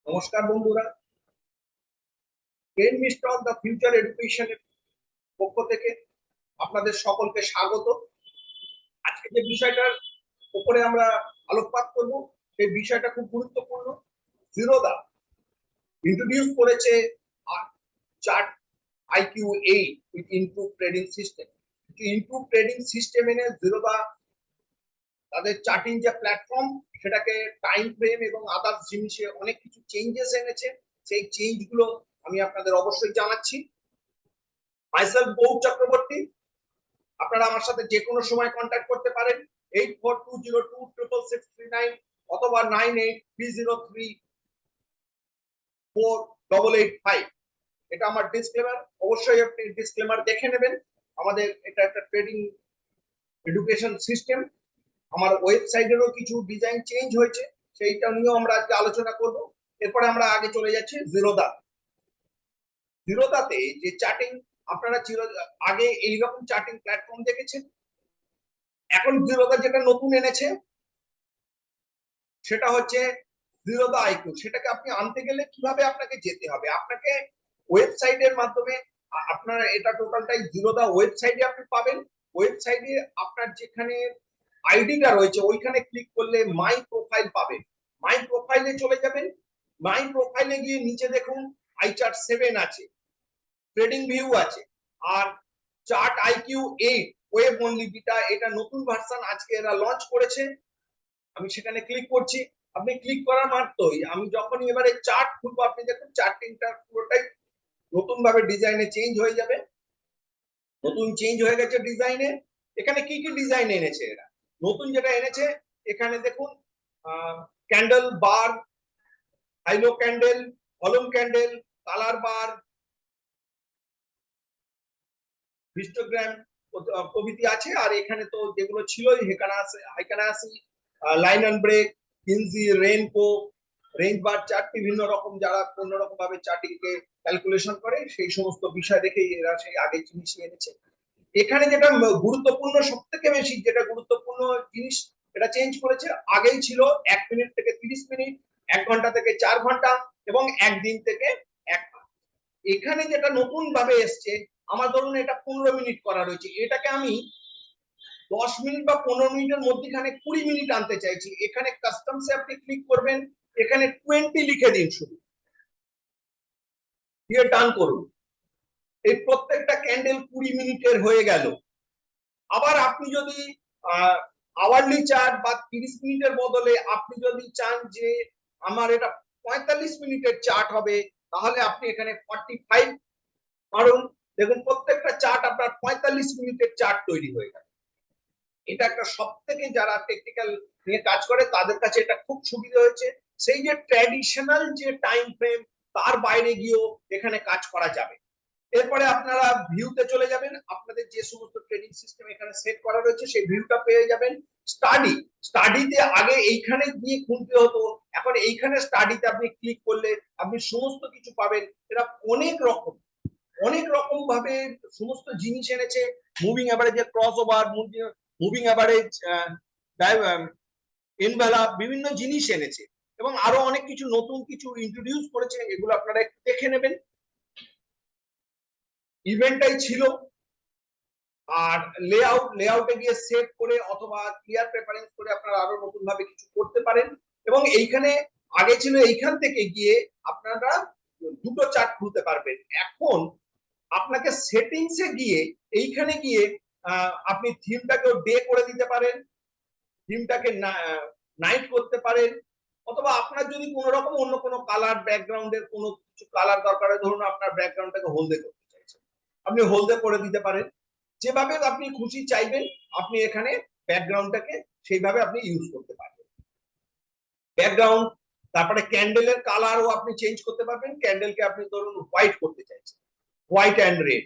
নমস্কার বন্ধুরা, train stock the future এডুকেশনের পক্ষ থেকে আপনাদের সকলকে স্বাগত। আজকে যে বিষয়টার উপরে আমরা আলোকপাত করব সেই বিষয়টা খুব গুরুত্বপূর্ণ। জিরোধা ইন্ট্রোডিউস করেছে chart IQ 8 with improve trading system. Improve trading system এনে জিরোধা তাদের চার্টিং যে প্ল্যাটফর্ম সেটাকে টাইম ফ্রেম এবং আদার্স জিনিসে অনেক কিছু চেঞ্জেস এনেছে। সেই চেঞ্জ গুলো আমি আপনাদের অবশ্যই জানাচ্ছি। মাইসেলফ গৌর চক্রবর্তী, আপনারা আমার সাথে যে কোনো সময় কন্ট্যাক্ট করতে পারেন 8420266639 অথবা 9830348885। এটা আমার ডিসক্লেমার, অবশ্যই আপনি ডিসক্লেমার দেখে নেবেন। আমাদের এটা একটা ট্রেডিং এডুকেশন সিস্টেম। আমার ওয়েবসাইটেরও কিছু ডিজাইন চেঞ্জ হয়েছে, সেইটা নিয়েও আমরা আজকে আলোচনা করব। এরপরে আমরা আগে চলে যাচ্ছি জিরোধা। জিরোধাতে যে চার্টিং, আপনারা আগে এইরকম চার্টিং প্ল্যাটফর্ম দেখেছেন। এখন জিরোধা যেটা নতুন এনেছে সেটা হচ্ছে জিরোধা আইকিউ। সেটাকে আপনি আনতে গেলে কিভাবে আপনাকে যেতে হবে, আপনাকে ওয়েবসাইটের মাধ্যমে আপনারা এটা টোটালটাই জিরোধা ওয়েবসাইটে আপনি পাবেন। ওয়েবসাইটে আপনার যেখানে আইডিটা রয়েছে ওইখানে ক্লিক করলে মাই প্রোফাইল পাবেন। মাই প্রোফাইলে চলে যাবেন। মাই প্রোফাইলে গিয়ে নিচে দেখুন আই চার্ট 7 আছে, ট্রেডিং ভিউ আছে, আর chart IQ 8 web only beta, এটা নতুন ভার্সন আজকে এরা লঞ্চ করেছে। আমি সেখানে ক্লিক করছি। আপনি ক্লিক করার মাত্রই আমি যখনই এবারে চার্ট খুলবো, আপনি দেখুন চার্টিংটা পুরোটাই নতুন ভাবে ডিজাইনে চেঞ্জ হয়ে যাবে। নতুন চেঞ্জ হয়ে গেছে ডিজাইনে। এখানে কি কি ডিজাইন এনেছে এরা, নতুন যেটা এনেছে এখানে দেখুন candle bar, high low candle, column candle, colour bar, histogram প্রভৃতি আছে। আর এখানে তো যেগুলো ছিল এখানে আসি লাইন অ্যান্ড ব্রেক, কিনজি, রেনকো, রেঞ্জ বার চার্ট, বিভিন্ন রকম যারা অন্যরকম ভাবে চার্টিং কে ক্যালকুলেশন করে সেই সমস্ত বিষয় দেখে এরা সেই আগে জিনিস এনেছে। এখানে যেটা গুরুত্বপূর্ণ, সব থেকে বেশি যেটা গুরুত্বপূর্ণ জিনিস এটা চেঞ্জ করেছে। আগেই ছিল 1 মিনিট থেকে 30 মিনিট, 1 ঘন্টা থেকে 4 ঘন্টা এবং 1 দিন থেকে 1 মাস। এখানে যেটা নতুন ভাবে এসছে, আমার ধরুন এটা 15 মিনিট করা রয়েছে, এটাকে আমি 10 মিনিট বা 15 মিনিটের মধ্যখানে 20 মিনিট আনতে চাইছি। এখানে কাস্টমসে আপনি ক্লিক করবেন, এখানে 20 লিখে দিন, শুধু দিয়ে ডান করুন। এই প্রত্যেকটা ক্যান্ডেল 20 মিনিটের হয়ে গেল। আবার আপনি যদি আওয়ারলি চার্ট বা 30 মিনিটের বদলে আপনি যদি চান যে আমার এটা 45 মিনিটের চার্ট হবে, তাহলে আপনি এখানে 45 কারণ দেখুন প্রত্যেকটা চার্ট আপনার 45 মিনিটের চার্ট তৈরি হয়ে গেল। এটা একটা সব থেকে যারা টেকনিক্যাল নিয়ে কাজ করে তাদের কাছে এটা খুব সুবিধা হয়েছে। সেই যে ট্র্যাডিশনাল যে টাইম ফ্রেম, তার বাইরে গিয়েও এখানে কাজ করা যাবে। এরপরে আপনারা ভিউতে চলে যাবেন, আপনাদের যে সমস্ত ট্রেডিং সিস্টেম এখানে সেট করা রয়েছে সেই ভিউটা পেয়ে যাবেন। স্টাডিতে আগে এইখানে গিয়ে খুঁজতে হতো, এখন এইখানে স্টাডিতে আপনি ক্লিক করলে আপনি সমস্ত কিছু পাবেন। এরা অনেক রকম ভাবে সমস্ত জিনিস এনেছে। মুভিং অ্যাভারেজের cross over, moving average, envelope, বিভিন্ন জিনিস এনেছে এবং আরো অনেক কিছু নতুন কিছু ইন্ট্রোডিউস করেছে। এগুলো আপনারা একটু দেখে নেবেন। ইভেন্টটাই ছিল। আর লেআউটে গিয়ে সেভ করে অথবা ক্লিয়ার প্রেফারেন্স করে আপনারা আরো নতুন ভাবে কিছু করতে পারেন। এবং এইখানে আগে ছিল এইখান থেকে গিয়ে আপনারা দুটো চার্ট খুলতে পারবেন। এখন আপনাকে সেটিংসে গিয়ে এইখানে গিয়ে আপনি থিমটাকে ডে করে দিতে পারেন, থিমটাকে নাইট করতে পারেন, অথবা আপনার যদি কোনো রকম অন্য কোনো কালার, ব্যাকগ্রাউন্ডের কোনো কিছু কালার দরকার হয়, ধরুন আপনার ব্যাকগ্রাউন্ডটাকে হলদে করতে চাইছেন, আপনি হলদে করে দিতে পারেন। যেভাবে আপনি খুশি চাইবেন আপনি এখানে ব্যাকগ্রাউন্ডটাকে সেইভাবে আপনি ইউজ করতে পারবেন। ব্যাকগ্রাউন্ড, তারপরে ক্যান্ডেলের কালারও আপনি চেঞ্জ করতে পারবেন। ক্যান্ডেলকে আপনি ধরুন হোয়াইট করতে চাইছেন, হোয়াইট অ্যান্ড রেড,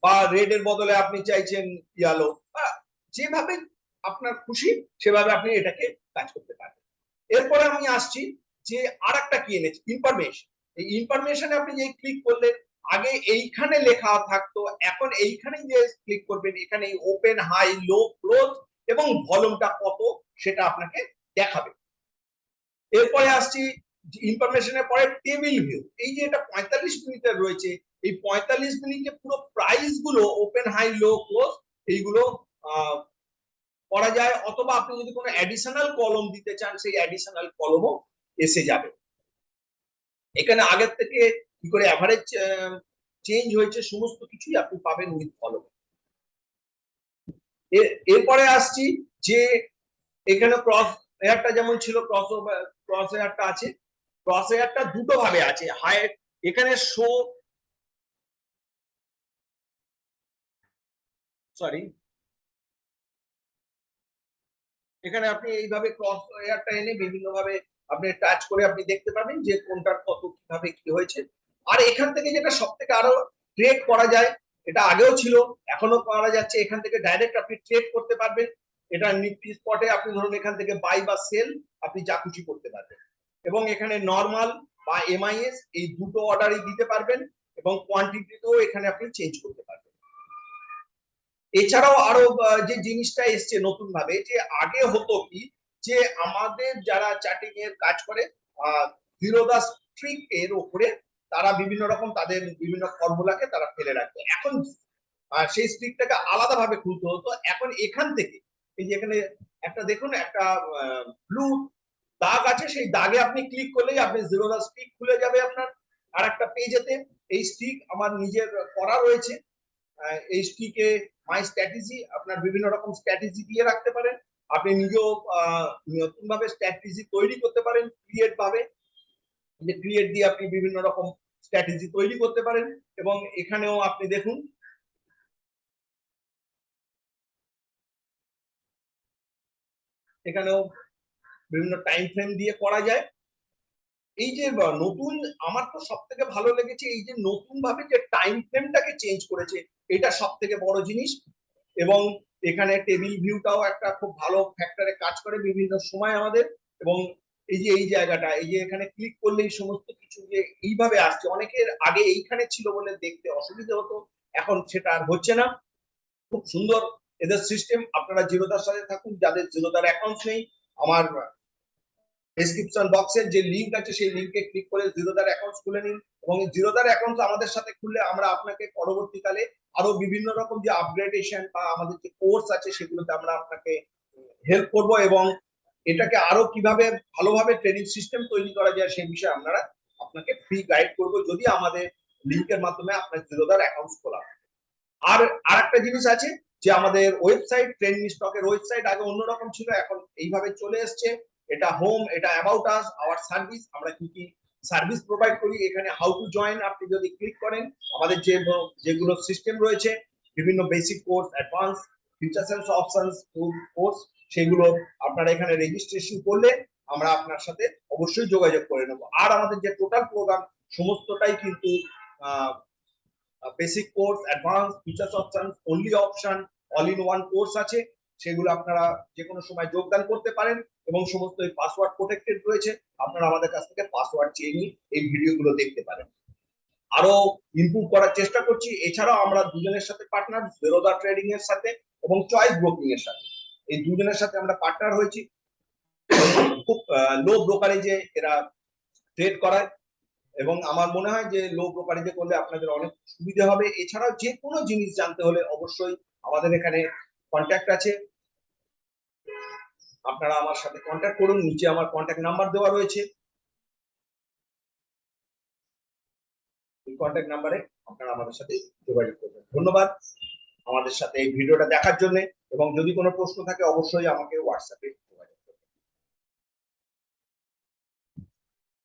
বা রেড এর বদলে আপনি চাইছেন ইয়েলো, বা যেভাবে আপনার খুশি সেভাবে আপনি এটাকে কাজ করতে পারবেন। এরপরে আমি আসছি যে আরেকটা কি এনেছে, ইনফরমেশন। এই ইনফরমেশনে আপনি যে ক্লিক করলেন, আগে এইখানে লেখা থাকতো, এখন এইখানে যে ক্লিক করবেন এখানে ওপেন, হাই, লো, ক্লোজ এবং ভলিউমটা কত সেটা আপনাকে দেখাবে। এরপরে আসছি ইনফরমেশনের পরে টেবিল ভিউ, এই যে এটা 45 মিনিটের রয়েছে, এই 45 মিনিটে পুরো প্রাইস গুলো ওপেন হাই লো ক্লোজ এইগুলো করা যায়, অথবা আপনি যদি কোনো অ্যাডিশনাল কলম দিতে চান সেই অ্যাডিশনাল কলমও এসে যাবে। এখানে আগের থেকে কি করে অ্যাভারেজ চেঞ্জ হয়েছে সমস্ত কিছুই আপনি পাবেন উইথ কলম। এরপরে আসছি যে এখানে ক্রস হেয়ারটা যেমন ছিল, ক্রস হেয়ারটা আছে, ক্রস হেয়ারটা দুটো ভাবে আছে, হাই এখানে শো সরি এখানে আপনি এইভাবে ক্রস হেয়ারটা এনে বিভিন্ন ভাবে আপনি টাচ করে আপনি দেখতে পাবেন যে কোনটার কত কিভাবে কি হয়েছে। আর এখান থেকে যেটা সব থেকে আরো ট্রেড করা যায়, এটা আগেও ছিল এখনো করা যাচ্ছে, এখান থেকে ডাইরেক্ট আপনি ট্রেড করতে পারবেন। এটা নিফটি স্পটে আপনি ধরুন এখান থেকে বাই বা সেল আপনি যা খুশি করতে পারবেন, এবং এখানে নরমাল বা এমআইএস এই দুটো অর্ডারই দিতে পারবেন, এবং কোয়ান্টিটিতেও এখানে আপনি চেঞ্জ করতে পারবেন। এছাড়াও আরো যে জিনিসটা এসছে নতুন ভাবে, যে আগে হতো কি যে আমাদের যারা চার্টিং এর কাজ করে জিরোধা স্ট্রিক এর উপরে তারা বিভিন্ন রকম তাদের বিভিন্ন ফর্মুলাকে তারা ফেলে রাখতো, এখন সেই স্ট্রিকটাকে আলাদা ভাবে খুলতে হতো। এখন এখান থেকে এই যে এখানে একটা দেখুন একটা ব্লু দাগ আছে, সেই দাগে আপনি ক্লিক করলেই আপনি জিরোধা স্ট্রিক খুলে যাবে আপনার আর একটা পেজেতে। এই স্ট্রিক আমার নিজের করা রয়েছে, এই স্ট্রিকে মাই স্ট্র্যাটেজি আপনার বিভিন্ন রকম স্ট্র্যাটেজি দিয়ে রাখতে পারেন, আপনি নিজেও নতুন ভাবে স্ট্র্যাটেজি তৈরি করতে পারেন, ক্রিয়েট ভাবে যে ক্রিয়েট দিয়ে আপনি বিভিন্ন রকম স্ট্র্যাটেজি তৈরি করতে পারেন। এবং এখানেও আপনি দেখুন এখানেও বিভিন্ন টাইম ফ্রেম দিয়ে করা যায়। এই যে নতুন আমার তো সব থেকে ভালো লেগেছে এই যে নতুন ভাবে যে টাইম ফ্রেমটাকে চেঞ্জ করেছে, এটা সব থেকে বড় জিনিস। এবং এখানে টেবিল ভিউটাও একটা খুব ভালো ফ্যাক্টরে কাজ করে বিভিন্ন সময় আমাদের। এবং এই যে এই জায়গাটা এই যে এখানে ক্লিক করলেই সমস্ত কিছু যে এইভাবে আসছে, অনেকের আগে এইখানে ছিল বলে দেখতে অসুবিধা হতো, এখন সেটা আর হচ্ছে না। খুব সুন্দর এদের সিস্টেম। আপনারা জিরোধার সাথে থাকুন, যাদের জিরোধার অ্যাকাউন্ট নেই আমার ডেসক্রিপশন বক্সের যে লিংক আছে সেই লিংকে ক্লিক করে জিরোধার অ্যাকাউন্ট খুলে নিন, এবং জিরোধার অ্যাকাউন্ট আমাদের সাথে খুললে আমরা আপনাকে পরবর্তীকালে আরো বিভিন্ন রকম যে আপগ্রেডেশন বা আমাদের যে কোর্স আছে সেগুলোতে আমরা আপনাকে হেল্প করব, এবং এটাকে আরো কিভাবে ভালোভাবে ট্রেনিং সিস্টেম তৈরি করা যায় সেই বিষয়ে আমরা আপনাকে ফ্রি গাইড করব যদি আমাদের লিংকের মাধ্যমে আপনার জিরোধার অ্যাকাউন্ট খোলা। আর আরেকটা জিনিস আছে যে আমাদের ওয়েবসাইট ট্রেনমিস্টকের ওয়েবসাইট আগে অন্যরকম ছিল, এখন এইভাবে চলে এসছে। এটা হোম, এটা অ্যাবাউট আস, আওয়ার সার্ভিস, আমরা কি কি সার্ভিস প্রোভাইড করি, এখানে হাউ টু জয়েন আপনি যদি ক্লিক করেন আমাদের যেগুলো সিস্টেম রয়েছে বিভিন্ন basic course, advance, features and options course, সেগুলো আপনারা এখানে রেজিস্ট্রেশন করলে আমরা আপনার সাথে অবশ্যই যোগাযোগ করে নেব। আর আমাদের যে টোটাল প্রোগ্রাম সমস্তটাই কিন্তু basic course, advance, features option, only option, all in one course আছে, সেগুলো আপনারা যে কোনো সময় যোগদান করতে পারেন, এবং সমস্ত পাসওয়ার্ড প্রোটেক্টেড রয়েছে, আপনারা আমাদের কাছ থেকে পাসওয়ার্ড চেয়ে নিয়ে এই ভিডিওগুলো দেখতে পারেন। আরো ইমপ্রুভ করার চেষ্টা করছি। এছাড়াও আমরা দুজনের সাথে পার্টনার, জেরোধা ট্রেডিং এর সাথে এবং চয়েস ব্রোকিং এর সাথে, এই দুজনের সাথে আমরা পার্টনার হয়েছি। খুব লো ব্রোকারেজে এরা ট্রেড করায়, এবং আমার মনে হয় যে লো ব্রোকারেজে করলে আপনাদের অনেক সুবিধা হবে। এছাড়াও যে কোনো জিনিস জানতে হলে অবশ্যই আমাদের এখানে কন্ট্যাক্ট আছে, আপনারা আমার সাথে কন্ট্যাক্ট করুন, নিচে আমার কন্ট্যাক্ট নাম্বার দেওয়া রয়েছে, এই কন্ট্যাক্ট নাম্বারে আপনারা আমাদের সাথে যোগাযোগ করবেন। ধন্যবাদ আমাদের সাথে এই ভিডিওটা দেখার জন্য, এবং যদি কোনো প্রশ্ন থাকে অবশ্যই আমাকে হোয়াটসঅ্যাপে